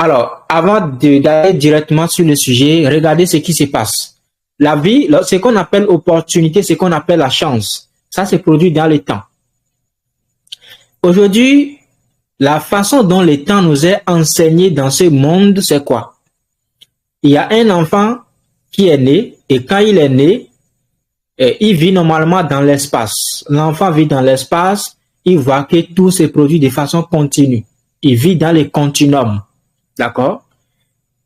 Alors, avant d'aller directement sur le sujet, regardez ce qui se passe. La vie, ce qu'on appelle opportunité, ce qu'on appelle la chance, ça se produit dans le temps. Aujourd'hui, la façon dont le temps nous est enseigné dans ce monde, c'est quoi? Il y a un enfant qui est né, et quand il est né, il vit normalement dans l'espace. L'enfant vit dans l'espace, il voit que tout se produit de façon continue. Il vit dans le continuum. D'accord?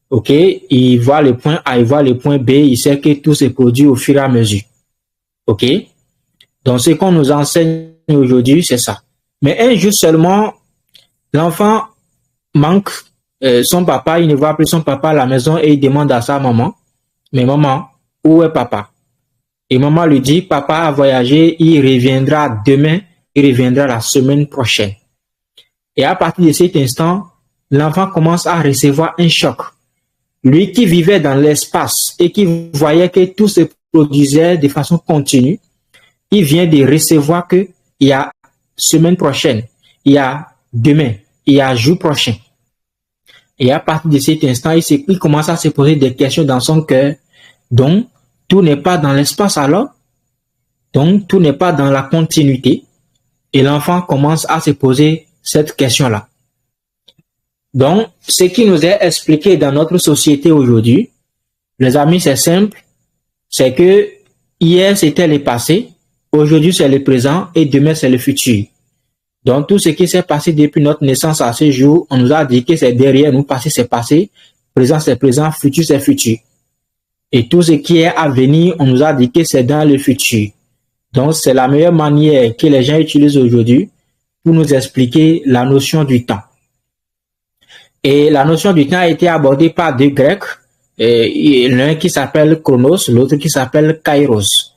Ok? Il voit le point A, il voit le point B, il sait que tout se produit au fur et à mesure. Ok? Donc, ce qu'on nous enseigne aujourd'hui, c'est ça. Mais un jour seulement, l'enfant manque son papa, il ne voit plus son papa à la maison et il demande à sa maman, mais maman, où est papa? Et maman lui dit, papa a voyagé, il reviendra demain, il reviendra la semaine prochaine. Et à partir de cet instant, l'enfant commence à recevoir un choc. Lui qui vivait dans l'espace et qui voyait que tout se produisait de façon continue, il vient de recevoir que il y a semaine prochaine, il y a demain, il y a jour prochain. Et à partir de cet instant, il commence à se poser des questions dans son cœur. Donc, tout n'est pas dans l'espace alors. Donc, tout n'est pas dans la continuité. Et l'enfant commence à se poser cette question-là. Donc, ce qui nous est expliqué dans notre société aujourd'hui, les amis, c'est simple. C'est que hier, c'était le passé. Aujourd'hui, c'est le présent. Et demain, c'est le futur. Donc, tout ce qui s'est passé depuis notre naissance à ce jour, on nous a dit que c'est derrière nous, passé c'est passé, présent c'est présent, futur c'est futur. Et tout ce qui est à venir, on nous a dit que c'est dans le futur. Donc, c'est la meilleure manière que les gens utilisent aujourd'hui pour nous expliquer la notion du temps. Et la notion du temps a été abordée par deux Grecs, l'un qui s'appelle Chronos, l'autre qui s'appelle Kairos.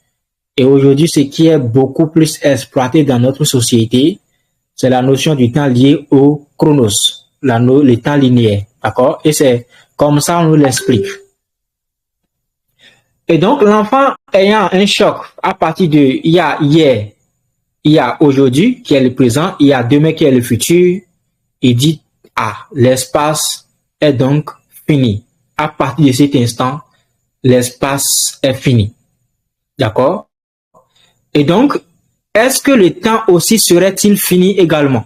Et aujourd'hui, ce qui est beaucoup plus exploité dans notre société, c'est la notion du temps lié au chronos, le temps linéaire, d'accord? Et c'est comme ça on nous l'explique. Et donc, l'enfant ayant un choc à partir de il y a hier, il y a aujourd'hui qui est le présent, il y a demain qui est le futur, il dit, l'espace est donc fini. À partir de cet instant, l'espace est fini. D'accord? Et donc, est-ce que le temps aussi serait-il fini également?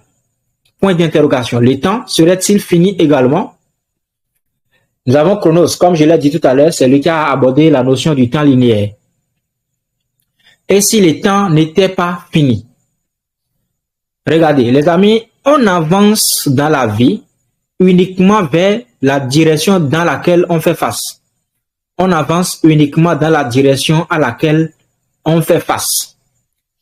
Point d'interrogation. Le temps serait-il fini également? Nous avons Chronos, comme je l'ai dit tout à l'heure, c'est lui qui a abordé la notion du temps linéaire. Et si le temps n'était pas fini? Regardez, les amis, on avance dans la vie uniquement vers la direction dans laquelle on fait face. On avance uniquement dans la direction à laquelle on fait face.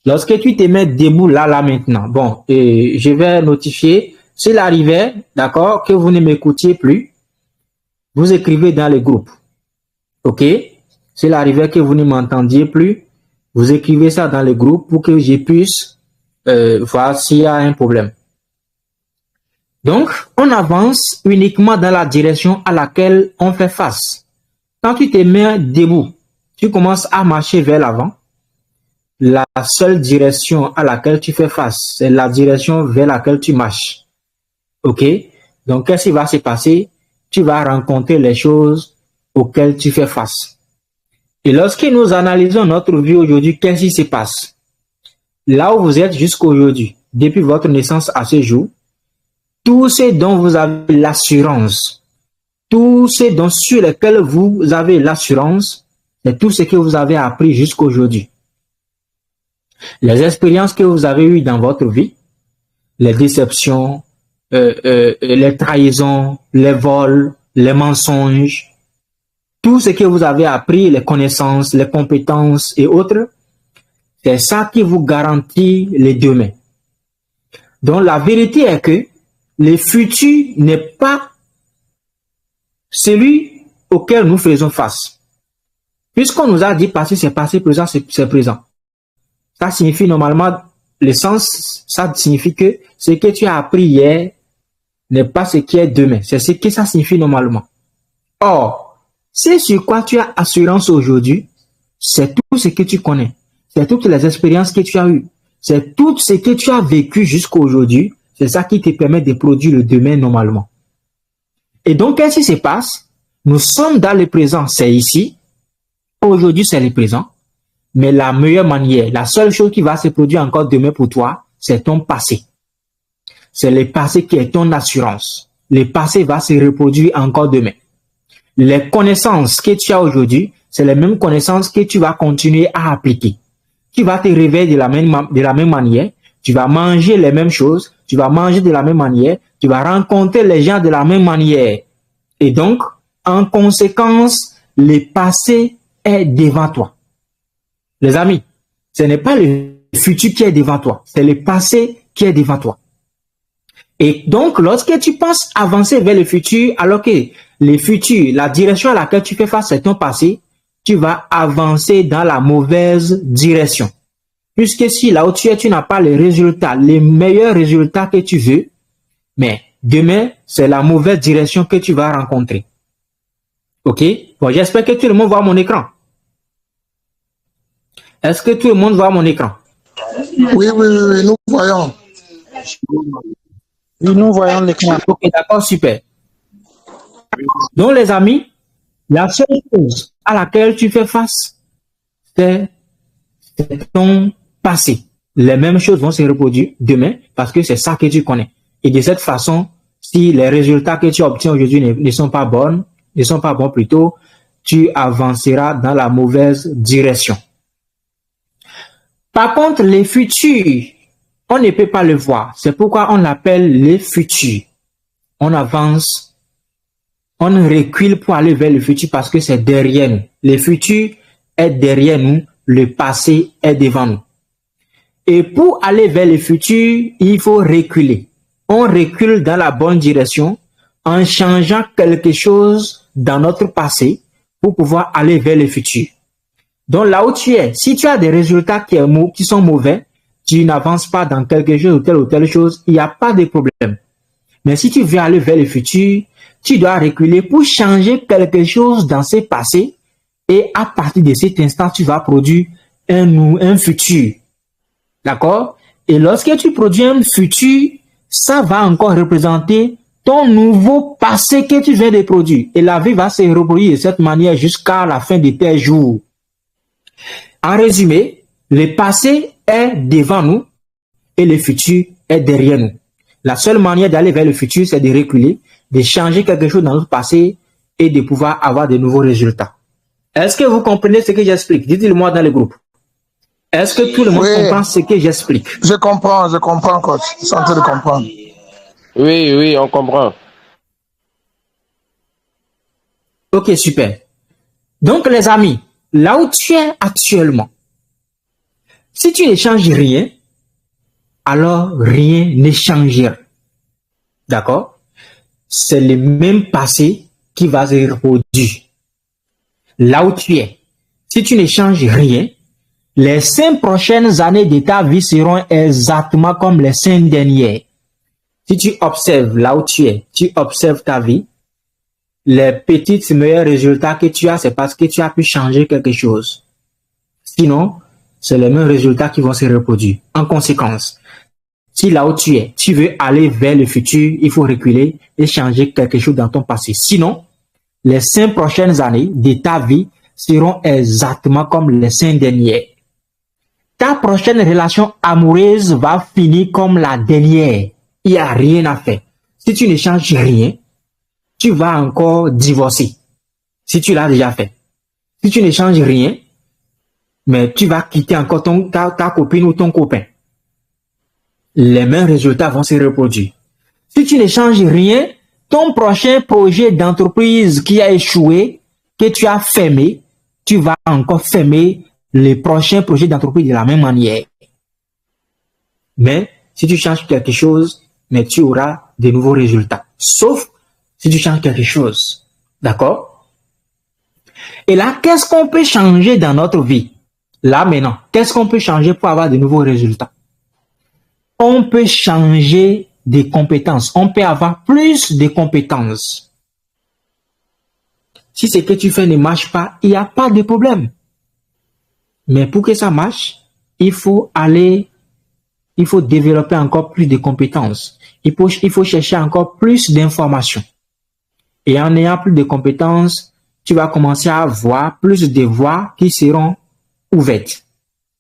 Lorsque tu te mets debout là maintenant, bon, je vais notifier, s'il arrivait, d'accord, que vous ne m'écoutiez plus, vous écrivez dans le groupe. Ok? S'il arrivait que vous ne m'entendiez plus, vous écrivez ça dans le groupe pour que je puisse voir s'il y a un problème. Donc, on avance uniquement dans la direction à laquelle on fait face. Quand tu te mets debout, tu commences à marcher vers l'avant. La seule direction à laquelle tu fais face, c'est la direction vers laquelle tu marches. Ok? Donc, qu'est-ce qui va se passer? Tu vas rencontrer les choses auxquelles tu fais face. Et lorsque nous analysons notre vie aujourd'hui, qu'est-ce qui se passe? Là où vous êtes jusqu'à aujourd'hui, depuis votre naissance à ce jour, tout ce dont vous avez l'assurance, tout ce dont sur lequel vous avez l'assurance, c'est tout ce que vous avez appris jusqu'à aujourd'hui. Les expériences que vous avez eues dans votre vie, les déceptions, les trahisons, les vols, les mensonges, tout ce que vous avez appris, les connaissances, les compétences et autres, c'est ça qui vous garantit le demain. Donc la vérité est que le futur n'est pas celui auquel nous faisons face. Puisqu'on nous a dit passé, c'est passé, présent, c'est présent. Ça signifie normalement, le sens, ça signifie que ce que tu as appris hier n'est pas ce qui est demain. C'est ce que ça signifie normalement. Or, c'est sur quoi tu as assurance aujourd'hui, c'est tout ce que tu connais. C'est toutes les expériences que tu as eues. C'est tout ce que tu as vécu jusqu'à aujourd'hui. C'est ça qui te permet de produire le demain normalement. Et donc, qu'est-ce qui se passe? Nous sommes dans le présent, c'est ici. Aujourd'hui, c'est le présent. Mais la meilleure manière, la seule chose qui va se produire encore demain pour toi, c'est ton passé. C'est le passé qui est ton assurance. Le passé va se reproduire encore demain. Les connaissances que tu as aujourd'hui, c'est les mêmes connaissances que tu vas continuer à appliquer. Tu vas te réveiller de la même manière, tu vas manger les mêmes choses, tu vas manger de la même manière, tu vas rencontrer les gens de la même manière. Et donc, en conséquence, le passé est devant toi. Les amis, ce n'est pas le futur qui est devant toi, c'est le passé qui est devant toi. Et donc, lorsque tu penses avancer vers le futur, alors que le futur, la direction à laquelle tu fais face, c'est ton passé, tu vas avancer dans la mauvaise direction. Puisque si là où tu es, tu n'as pas les résultats, les meilleurs résultats que tu veux, mais demain, c'est la mauvaise direction que tu vas rencontrer. Ok? Bon, j'espère que tout le monde voit mon écran. Est-ce que tout le monde voit mon écran? Oui, nous voyons. Oui, nous voyons l'écran. Ok, d'accord, super. Donc, les amis, la seule chose à laquelle tu fais face, c'est ton passé. Les mêmes choses vont se reproduire demain parce que c'est ça que tu connais. Et de cette façon, si les résultats que tu obtiens aujourd'hui ne sont pas bons plutôt, tu avanceras dans la mauvaise direction. Par contre, les futurs, on ne peut pas le voir. C'est pourquoi on l'appelle les futurs. On avance, on recule pour aller vers le futur parce que c'est derrière nous. Le futur est derrière nous, le passé est devant nous. Et pour aller vers le futur, il faut reculer. On recule dans la bonne direction en changeant quelque chose dans notre passé pour pouvoir aller vers le futur. Donc là où tu es, si tu as des résultats qui sont mauvais, tu n'avances pas dans quelque chose ou telle chose, il n'y a pas de problème. Mais si tu veux aller vers le futur, tu dois reculer pour changer quelque chose dans ce passé et à partir de cet instant, tu vas produire un futur. D'accord? Et lorsque tu produis un futur, ça va encore représenter ton nouveau passé que tu viens de produire. Et la vie va se reproduire de cette manière jusqu'à la fin de tes jours. En résumé, le passé est devant nous et le futur est derrière nous. La seule manière d'aller vers le futur, c'est de reculer, de changer quelque chose dans notre passé et de pouvoir avoir de nouveaux résultats. Est-ce que vous comprenez ce que j'explique? Dites-le-moi dans le groupe. Est-ce que tout le monde comprend ce que j'explique? Je comprends, coach. Je suis en train de comprendre. Oui, on comprend. Ok, super. Donc, les amis, là où tu es actuellement, si tu ne changes rien, alors rien ne changera. D'accord? C'est le même passé qui va se reproduire. Là où tu es, si tu ne changes rien, les 5 prochaines années de ta vie seront exactement comme les 5 dernières. Si tu observes là où tu es, tu observes ta vie, les petits meilleurs résultats que tu as, c'est parce que tu as pu changer quelque chose. Sinon, c'est les mêmes résultats qui vont se reproduire. En conséquence, si là où tu es, tu veux aller vers le futur, il faut reculer et changer quelque chose dans ton passé. Sinon, les 5 prochaines années de ta vie seront exactement comme les 5 dernières. Ta prochaine relation amoureuse va finir comme la dernière. Il n'y a rien à faire. Si tu ne changes rien, tu vas encore divorcer. Si tu l'as déjà fait. Si tu ne changes rien, mais tu vas quitter encore ta copine ou ton copain. Les mêmes résultats vont se reproduire. Si tu ne changes rien, ton prochain projet d'entreprise qui a échoué, que tu as fermé, tu vas encore fermer les prochains projets d'entreprise de la même manière. Mais si tu changes quelque chose, mais tu auras de nouveaux résultats. Sauf si tu changes quelque chose. D'accord? Et là, qu'est-ce qu'on peut changer dans notre vie? Là, maintenant, qu'est-ce qu'on peut changer pour avoir de nouveaux résultats? On peut changer des compétences. On peut avoir plus de compétences. Si ce que tu fais ne marche pas, il n'y a pas de problème. Mais pour que ça marche, il faut développer encore plus de compétences. Il faut chercher encore plus d'informations. Et en ayant plus de compétences, tu vas commencer à avoir plus de voies qui seront ouvertes.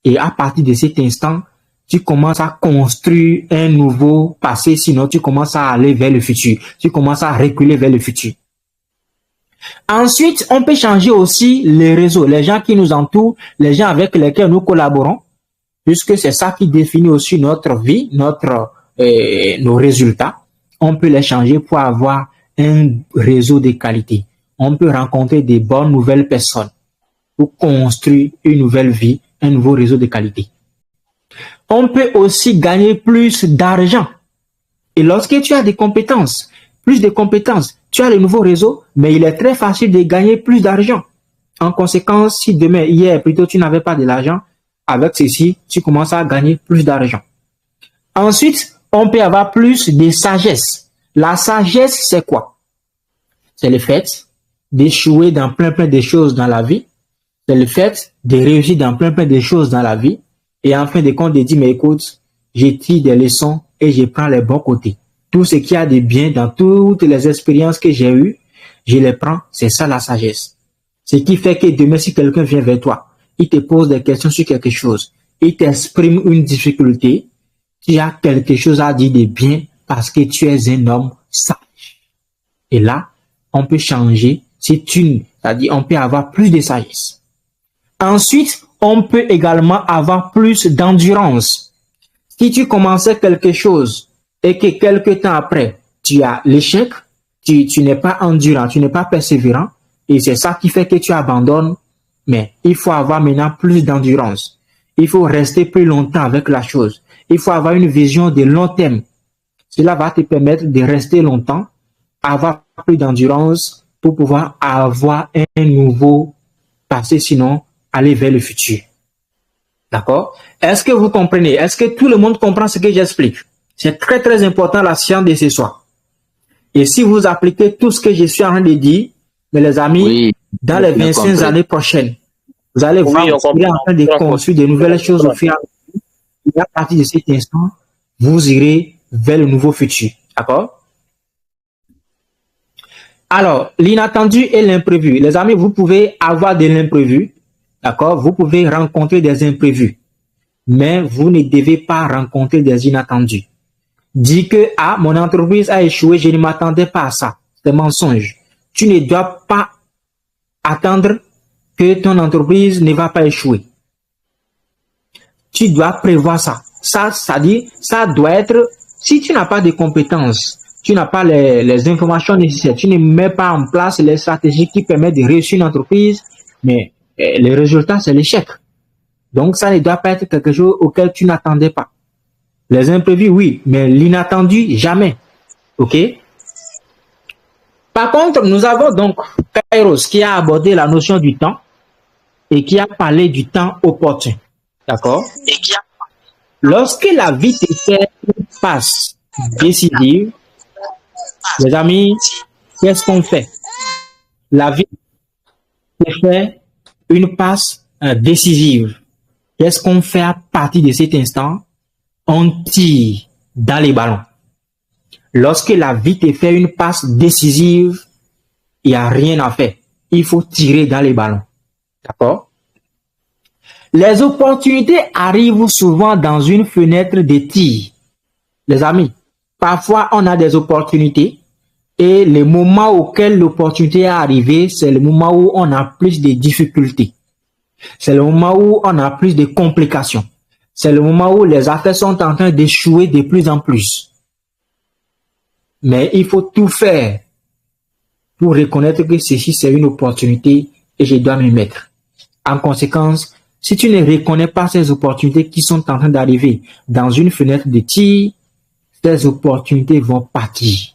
Et à partir de cet instant, tu commences à construire un nouveau passé, sinon tu commences à aller vers le futur. Tu commences à reculer vers le futur. Ensuite, on peut changer aussi les réseaux, les gens qui nous entourent, les gens avec lesquels nous collaborons, puisque c'est ça qui définit aussi notre vie, nos résultats. On peut les changer pour avoir un réseau de qualité. On peut rencontrer des bonnes nouvelles personnes pour construire une nouvelle vie, un nouveau réseau de qualité. On peut aussi gagner plus d'argent. Et lorsque tu as des compétences, plus de compétences, tu as le nouveau réseau, mais il est très facile de gagner plus d'argent. En conséquence, si demain, hier, plutôt, tu n'avais pas de l'argent, avec ceci, tu commences à gagner plus d'argent. Ensuite, on peut avoir plus de sagesse. La sagesse, c'est quoi? C'est le fait d'échouer dans plein de choses dans la vie. C'est le fait de réussir dans plein de choses dans la vie. Et en fin de compte, de dire, mais écoute, je tire des leçons et je prends les bons côtés. Tout ce qu'il y a de bien dans toutes les expériences que j'ai eues, je les prends. C'est ça la sagesse. Ce qui fait que demain, si quelqu'un vient vers toi, il te pose des questions sur quelque chose, il t'exprime une difficulté, tu as quelque chose à dire de bien parce que tu es un homme sage. Et là, on peut changer, c'est-à-dire on peut avoir plus de sagesse. Ensuite, on peut également avoir plus d'endurance. Si tu commençais quelque chose et que quelque temps après, tu as l'échec, tu n'es pas endurant, tu n'es pas persévérant, et c'est ça qui fait que tu abandonnes. Mais il faut avoir maintenant plus d'endurance. Il faut rester plus longtemps avec la chose. Il faut avoir une vision de long terme. Cela va te permettre de rester longtemps, avoir plus d'endurance pour pouvoir avoir un nouveau passé, sinon aller vers le futur. D'accord? Est-ce que vous comprenez? Est-ce que tout le monde comprend ce que j'explique? C'est très très important la science de ce soir. Et si vous appliquez tout ce que je suis en train de dire, mais les amis, oui, dans les 25 années prochaines, vous allez voir, vous serez en train de construire de nouvelles choses au fur et à mesure. Et à partir de cet instant, vous irez vers le nouveau futur. D'accord? Alors, l'inattendu et l'imprévu. Les amis, vous pouvez avoir de l'imprévu. D'accord? Vous pouvez rencontrer des imprévus. Mais vous ne devez pas rencontrer des inattendus. Dis que, mon entreprise a échoué, je ne m'attendais pas à ça. C'est mensonge. Tu ne dois pas attendre que ton entreprise ne va pas échouer. Tu dois prévoir ça. Ça doit être, si tu n'as pas de compétences, tu n'as pas les informations nécessaires, tu ne mets pas en place les stratégies qui permettent de réussir une entreprise, mais le résultat, c'est l'échec. Donc, ça ne doit pas être quelque chose auquel tu n'attendais pas. Les imprévus, oui, mais l'inattendu, jamais. OK? Par contre, nous avons donc Kairos qui a abordé la notion du temps et qui a parlé du temps opportun. D'accord? Lorsque la vie te fait une passe décisive, les amis, qu'est-ce qu'on fait? La vie te fait une passe décisive. Qu'est-ce qu'on fait à partir de cet instant? On tire dans les ballons. Lorsque la vie te fait une passe décisive, il n'y a rien à faire. Il faut tirer dans les ballons. D'accord? Les opportunités arrivent souvent dans une fenêtre de tir. Les amis, parfois on a des opportunités et le moment auquel l'opportunité est arrivée, c'est le moment où on a plus de difficultés. C'est le moment où on a plus de complications. C'est le moment où les affaires sont en train d'échouer de plus en plus. Mais il faut tout faire pour reconnaître que ceci, c'est une opportunité et je dois m'y mettre. En conséquence, si tu ne reconnais pas ces opportunités qui sont en train d'arriver dans une fenêtre de tir, ces opportunités vont partir.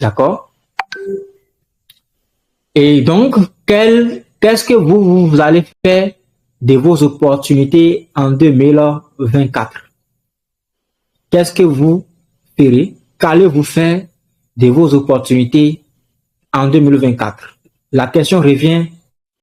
D'accord? Et donc, qu'est-ce que vous allez faire de vos opportunités en 2024? Qu'est-ce que vous ferez? Qu'allez-vous faire de vos opportunités en 2024? La question revient